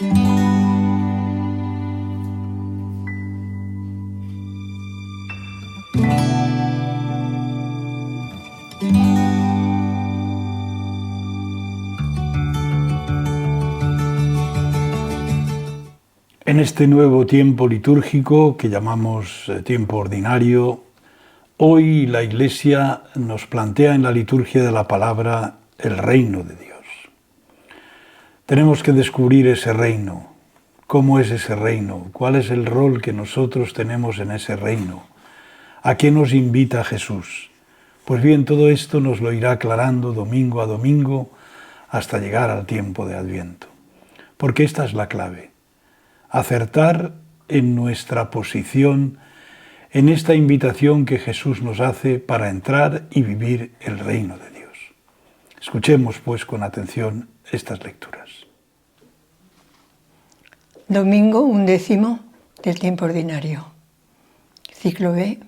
En este nuevo tiempo litúrgico que llamamos tiempo ordinario, hoy la Iglesia nos plantea en la liturgia de la palabra el reino de Dios. Tenemos que descubrir ese reino. ¿Cómo es ese reino? ¿Cuál es el rol que nosotros tenemos en ese reino? ¿A qué nos invita Jesús? Pues bien, todo esto nos lo irá aclarando domingo a domingo hasta llegar al tiempo de Adviento. Porque esta es la clave. Acertar en nuestra posición, en esta invitación que Jesús nos hace para entrar y vivir el reino de Dios. Escuchemos pues con atención estas lecturas. Domingo 11 del tiempo ordinario. Ciclo B,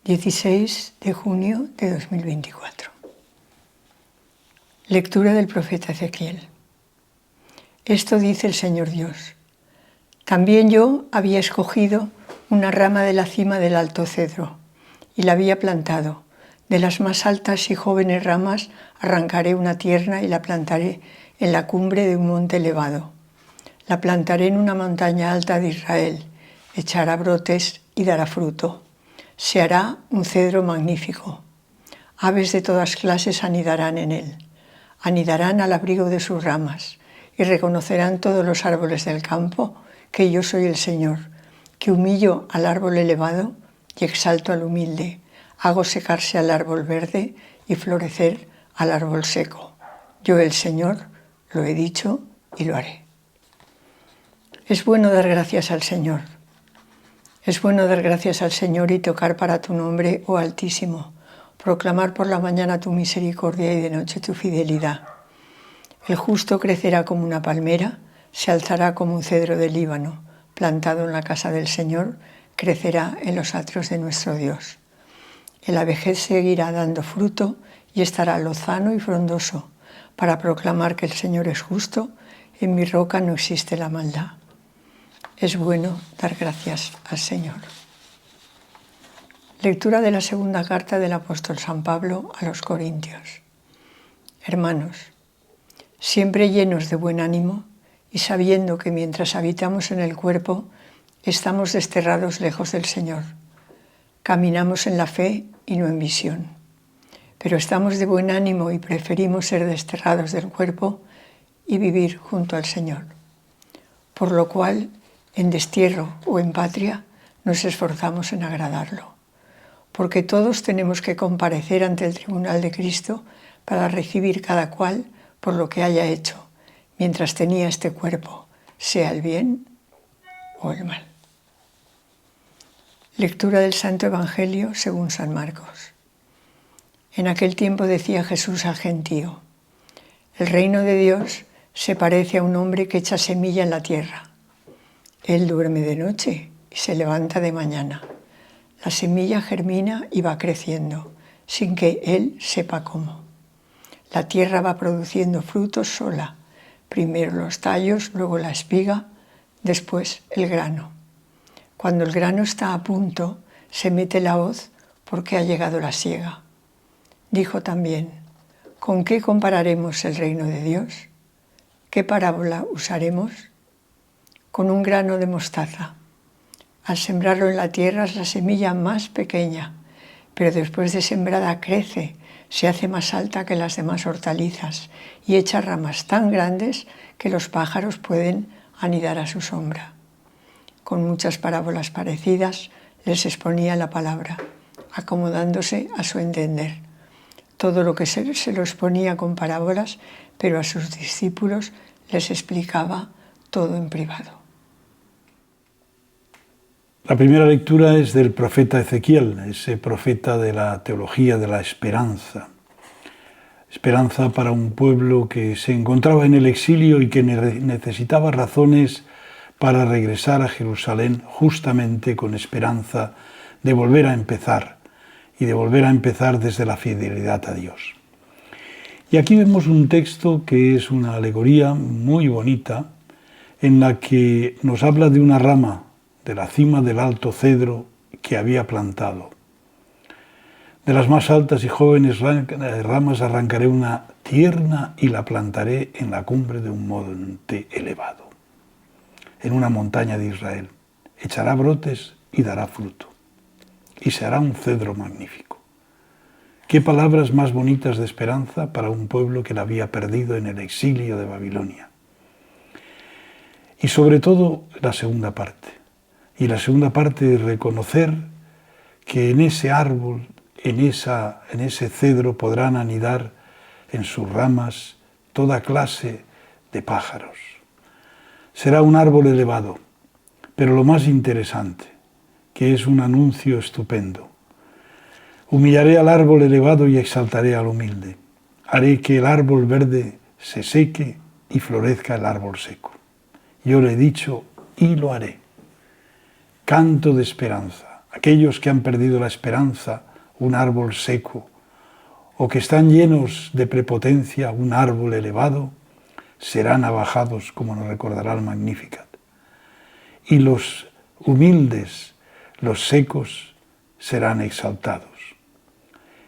16 de junio de 2024. Lectura del profeta Ezequiel. Esto dice el Señor Dios. También yo había escogido una rama de la cima del alto cedro y la había plantado. De las más altas y jóvenes ramas arrancaré una tierna y la plantaré en la cumbre de un monte elevado. La plantaré en una montaña alta de Israel, echará brotes y dará fruto. Se hará un cedro magnífico. Aves de todas clases anidarán en él. Anidarán al abrigo de sus ramas y reconocerán todos los árboles del campo que yo soy el Señor, que humillo al árbol elevado y exalto al humilde, hago secarse al árbol verde y florecer al árbol seco. Yo, el Señor, lo he dicho y lo haré. Es bueno dar gracias al Señor. Es bueno dar gracias al Señor y tocar para tu nombre, oh Altísimo, proclamar por la mañana tu misericordia y de noche tu fidelidad. El justo crecerá como una palmera, se alzará como un cedro del Líbano, plantado en la casa del Señor, crecerá en los atrios de nuestro Dios. En la vejez seguirá dando fruto y estará lozano y frondoso, para proclamar que el Señor es justo, en mi roca no existe la maldad. Es bueno dar gracias al Señor. Lectura de la segunda carta del apóstol San Pablo a los Corintios. Hermanos, siempre llenos de buen ánimo, y sabiendo que mientras habitamos en el cuerpo, estamos desterrados lejos del Señor. Caminamos en la fe y no en visión. Pero estamos de buen ánimo y preferimos ser desterrados del cuerpo y vivir junto al Señor. Por lo cual, en destierro o en patria, nos esforzamos en agradarlo. Porque todos tenemos que comparecer ante el tribunal de Cristo para recibir cada cual por lo que haya hecho, mientras tenía este cuerpo, sea el bien o el mal. Lectura del Santo Evangelio según San Marcos. En aquel tiempo decía Jesús al gentío: el reino de Dios se parece a un hombre que echa semilla en la tierra. Él duerme de noche y se levanta de mañana. La semilla germina y va creciendo, sin que él sepa cómo. La tierra va produciendo frutos sola, primero los tallos, luego la espiga, después el grano. Cuando el grano está a punto, se mete la hoz porque ha llegado la siega. Dijo también: ¿con qué compararemos el reino de Dios? ¿Qué parábola usaremos? Con un grano de mostaza. Al sembrarlo en la tierra es la semilla más pequeña, pero después de sembrada crece, se hace más alta que las demás hortalizas y echa ramas tan grandes que los pájaros pueden anidar a su sombra. Con muchas parábolas parecidas les exponía la palabra, acomodándose a su entender. Todo lo que se lo exponía con parábolas, pero a sus discípulos les explicaba todo en privado. La primera lectura es del profeta Ezequiel, ese profeta de la teología de la esperanza. Esperanza para un pueblo que se encontraba en el exilio y que necesitaba razones para regresar a Jerusalén justamente con esperanza de volver a empezar y de volver a empezar desde la fidelidad a Dios. Y aquí vemos un texto que es una alegoría muy bonita en la que nos habla de una rama de la cima del alto cedro que había plantado. De las más altas y jóvenes ramas arrancaré una tierna y la plantaré en la cumbre de un monte elevado, en una montaña de Israel. Echará brotes y dará fruto, y se hará un cedro magnífico. Qué palabras más bonitas de esperanza para un pueblo que la había perdido en el exilio de Babilonia. Y sobre todo la segunda parte. Y la segunda parte es reconocer que en ese árbol, en ese cedro podrán anidar en sus ramas toda clase de pájaros. Será un árbol elevado, pero lo más interesante, que es un anuncio estupendo. Humillaré al árbol elevado y exaltaré al humilde. Haré que el árbol verde se seque y florezca el árbol seco. Yo le he dicho y lo haré. Canto de esperanza. Aquellos que han perdido la esperanza, un árbol seco, o que están llenos de prepotencia, un árbol elevado, serán abajados, como nos recordará el Magnificat. Y los humildes, los secos, serán exaltados.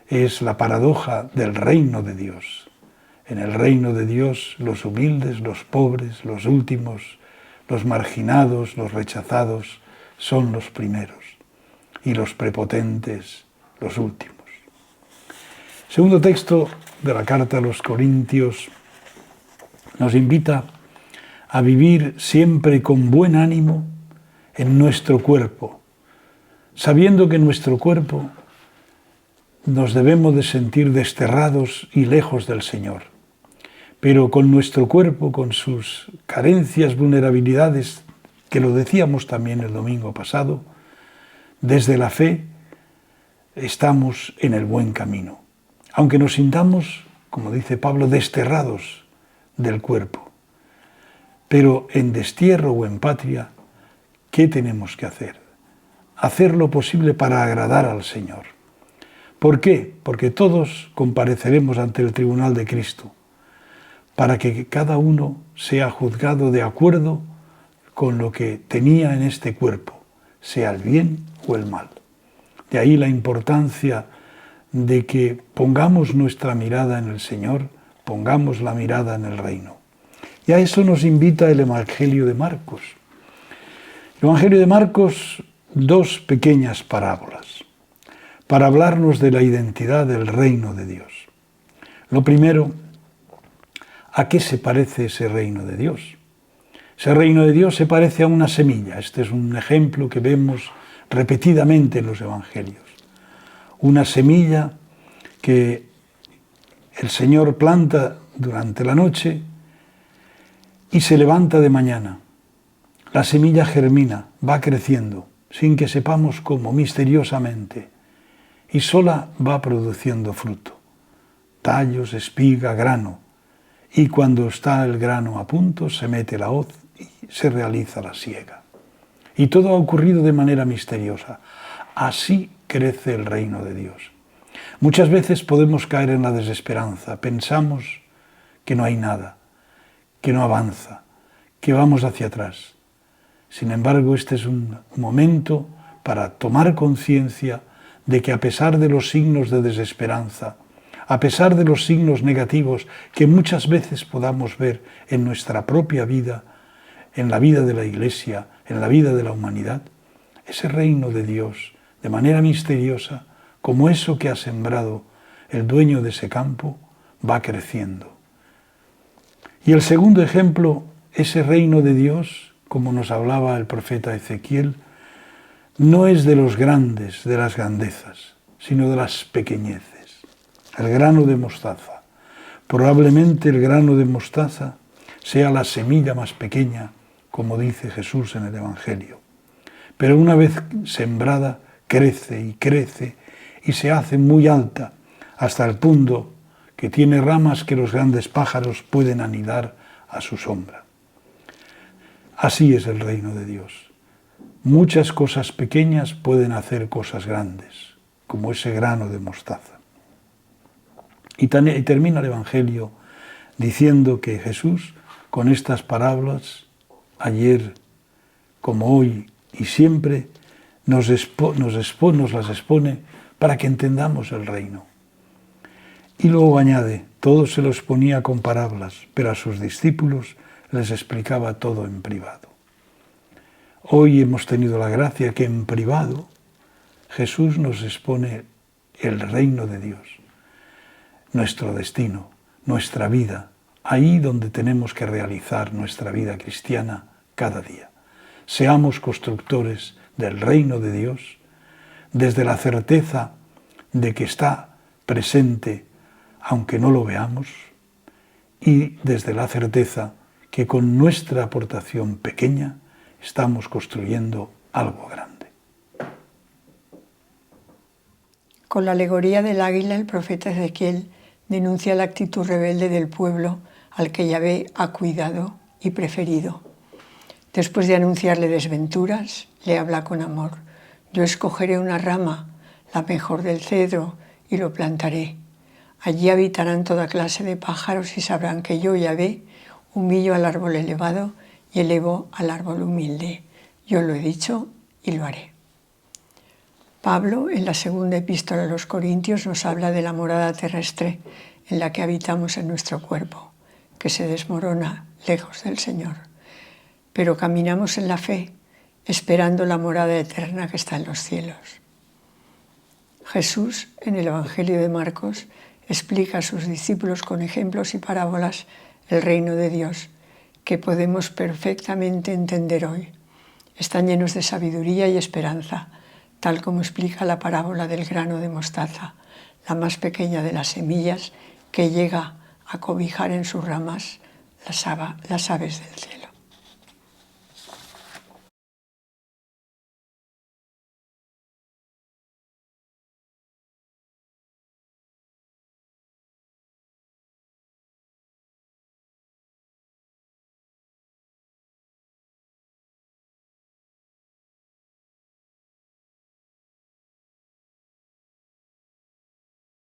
Es la paradoja del reino de Dios. En el reino de Dios, los humildes, los pobres, los últimos, los marginados, los rechazados, son los primeros, y los prepotentes, los últimos. Segundo texto de la carta a los Corintios nos invita a vivir siempre con buen ánimo en nuestro cuerpo, sabiendo que en nuestro cuerpo nos debemos de sentir desterrados y lejos del Señor. Pero con nuestro cuerpo, con sus carencias, vulnerabilidades, que lo decíamos también el domingo pasado, desde la fe estamos en el buen camino. Aunque nos sintamos, como dice Pablo, desterrados del cuerpo. Pero en destierro o en patria, ¿qué tenemos que hacer? Hacer lo posible para agradar al Señor. ¿Por qué? Porque todos compareceremos ante el tribunal de Cristo, para que cada uno sea juzgado de acuerdo con lo que tenía en este cuerpo, sea el bien o el mal. De ahí la importancia de que pongamos nuestra mirada en el Señor, pongamos la mirada en el reino. Y a eso nos invita el Evangelio de Marcos. El Evangelio de Marcos, dos pequeñas parábolas, para hablarnos de la identidad del reino de Dios. Lo primero, ¿a qué se parece ese reino de Dios? Ese reino de Dios se parece a una semilla. Este es un ejemplo que vemos repetidamente en los evangelios. Una semilla que el Señor planta durante la noche y se levanta de mañana. La semilla germina, va creciendo, sin que sepamos cómo, misteriosamente, y sola va produciendo fruto. Tallos, espiga, grano. Y cuando está el grano a punto, se mete la hoz y se realiza la siega. Y todo ha ocurrido de manera misteriosa. Así crece el reino de Dios. Muchas veces podemos caer en la desesperanza. Pensamos que no hay nada, que no avanza, que vamos hacia atrás. Sin embargo, este es un momento para tomar conciencia de que a pesar de los signos de desesperanza, a pesar de los signos negativos que muchas veces podamos ver en nuestra propia vida, en la vida de la Iglesia, en la vida de la humanidad, ese reino de Dios, de manera misteriosa, como eso que ha sembrado el dueño de ese campo, va creciendo. Y el segundo ejemplo, ese reino de Dios, como nos hablaba el profeta Ezequiel, no es de los grandes, de las grandezas, sino de las pequeñeces. El grano de mostaza. Probablemente el grano de mostaza sea la semilla más pequeña, como dice Jesús en el Evangelio. Pero una vez sembrada, crece y se hace muy alta, hasta el punto que tiene ramas que los grandes pájaros pueden anidar a su sombra. Así es el reino de Dios. Muchas cosas pequeñas pueden hacer cosas grandes, como ese grano de mostaza. Y termina el Evangelio diciendo que Jesús, con estas parábolas, ayer como hoy y siempre, nos las expone para que entendamos el reino. Y luego añade, todo se los ponía con parábolas, pero a sus discípulos les explicaba todo en privado. Hoy hemos tenido la gracia que en privado Jesús nos expone el reino de Dios, nuestro destino, nuestra vida, ahí donde tenemos que realizar nuestra vida cristiana cada día. Seamos constructores del reino de Dios desde la certeza de que está presente aunque no lo veamos y desde la certeza que con nuestra aportación pequeña estamos construyendo algo grande. Con la alegoría del águila, el profeta Ezequiel denuncia la actitud rebelde del pueblo al que Yahvé ha cuidado y preferido. Después de anunciarle desventuras, le habla con amor. Yo escogeré una rama, la mejor del cedro, y lo plantaré. Allí habitarán toda clase de pájaros y sabrán que yo, Yahvé, humillo al árbol elevado y elevo al árbol humilde. Yo lo he dicho y lo haré. Pablo, en la segunda epístola a los Corintios, nos habla de la morada terrestre en la que habitamos en nuestro cuerpo, que se desmorona lejos del Señor. Pero caminamos en la fe, esperando la morada eterna que está en los cielos. Jesús, en el Evangelio de Marcos, explica a sus discípulos con ejemplos y parábolas el reino de Dios, que podemos perfectamente entender hoy. Están llenos de sabiduría y esperanza, tal como explica la parábola del grano de mostaza, la más pequeña de las semillas que llega a cobijar en sus ramas las aves del cielo.